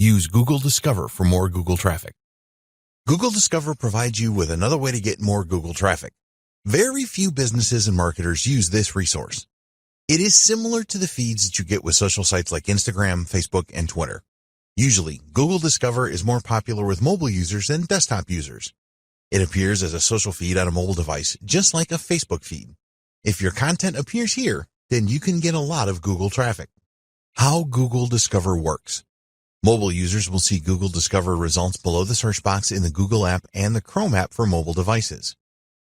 Use Google Discover for more Google traffic. Google Discover provides you with another way to get more Google traffic. Very few businesses and marketers use this resource. It is similar to the feeds that you get with social sites like Instagram, Facebook, and Twitter. Usually, Google Discover is more popular with mobile users than desktop users. It appears as a social feed on a mobile device, just like a Facebook feed. If your content appears here, then you can get a lot of Google traffic. How Google Discover works. Mobile users will see Google Discover results below the search box in the Google app and the Chrome app for mobile devices.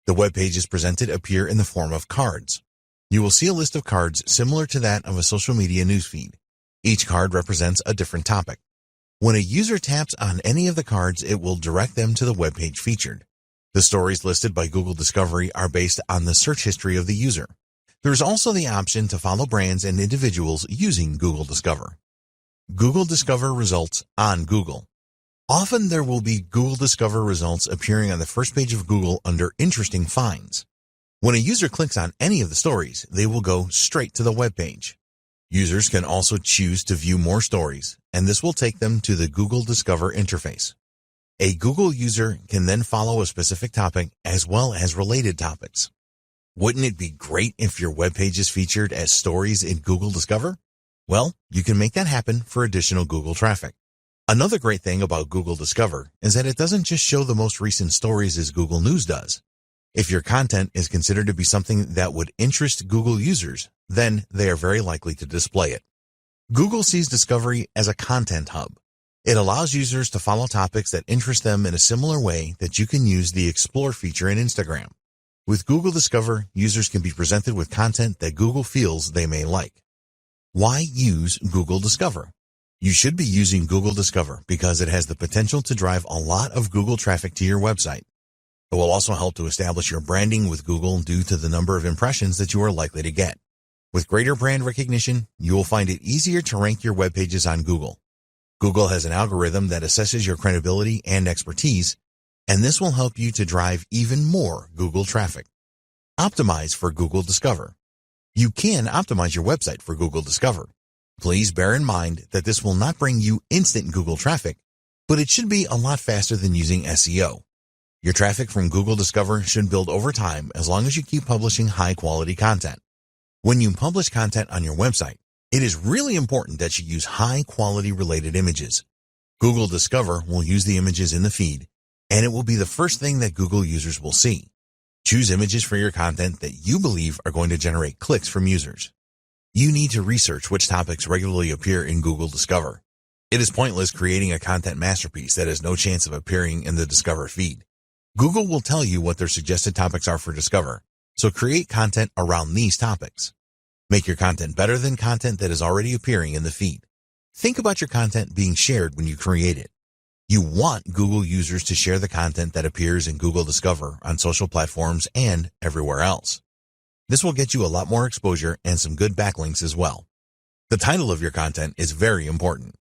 The web pages presented appear in the form of cards. You will see a list of cards similar to that of a social media newsfeed. Each card represents a different topic. When a user taps on any of the cards, it will direct them to the web page featured. The stories listed by Google Discovery are based on the search history of the user. There is also the option to follow brands and individuals using Google Discover. Google Discover results on Google. Often there will be Google Discover results appearing on the first page of Google under Interesting Finds. When a user clicks on any of the stories, they will go straight to the web page. Users can also choose to view more stories, and this will take them to the Google Discover interface. A Google user can then follow a specific topic as well as related topics. Wouldn't it be great if your web page is featured as stories in Google Discover? Well, you can make that happen for additional Google traffic. Another great thing about Google Discover is that it doesn't just show the most recent stories as Google News does. If your content is considered to be something that would interest Google users, then they are very likely to display it. Google sees Discovery as a content hub. It allows users to follow topics that interest them in a similar way that you can use the Explore feature in Instagram. With Google Discover, users can be presented with content that Google feels they may like. Why use Google Discover? You should be using Google Discover because it has the potential to drive a lot of Google traffic to your website. It will also help to establish your branding with Google due to the number of impressions that you are likely to get. With greater brand recognition, you will find it easier to rank your web pages on Google. Google has an algorithm that assesses your credibility and expertise, and this will help you to drive even more Google traffic. Optimize for Google Discover. You can optimize your website for Google Discover. Please bear in mind that this will not bring you instant Google traffic, but it should be a lot faster than using SEO. Your traffic from Google Discover should build over time as long as you keep publishing high-quality content. When you publish content on your website, it is really important that you use high-quality related images. Google Discover will use the images in the feed, and it will be the first thing that Google users will see. Choose images for your content that you believe are going to generate clicks from users. You need to research which topics regularly appear in Google Discover. It is pointless creating a content masterpiece that has no chance of appearing in the Discover feed. Google will tell you what their suggested topics are for Discover, so create content around these topics. Make your content better than content that is already appearing in the feed. Think about your content being shared when you create it. You want Google users to share the content that appears in Google Discover on social platforms and everywhere else. This will get you a lot more exposure and some good backlinks as well. The title of your content is very important.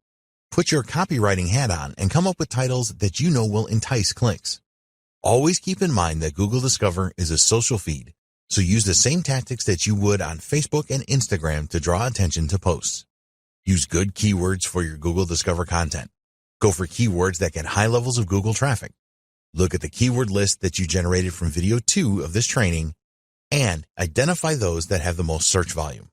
Put your copywriting hat on and come up with titles that you know will entice clicks. Always keep in mind that Google Discover is a social feed, so use the same tactics that you would on Facebook and Instagram to draw attention to posts. Use good keywords for your Google Discover content. Go for keywords that get high levels of Google traffic. Look at the keyword list that you generated from video 2 of this training and identify those that have the most search volume.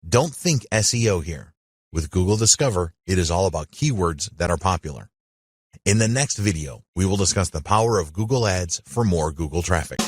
Don't think SEO here. With Google Discover, it is all about keywords that are popular. In the next video, we will discuss the power of Google Ads for more Google traffic.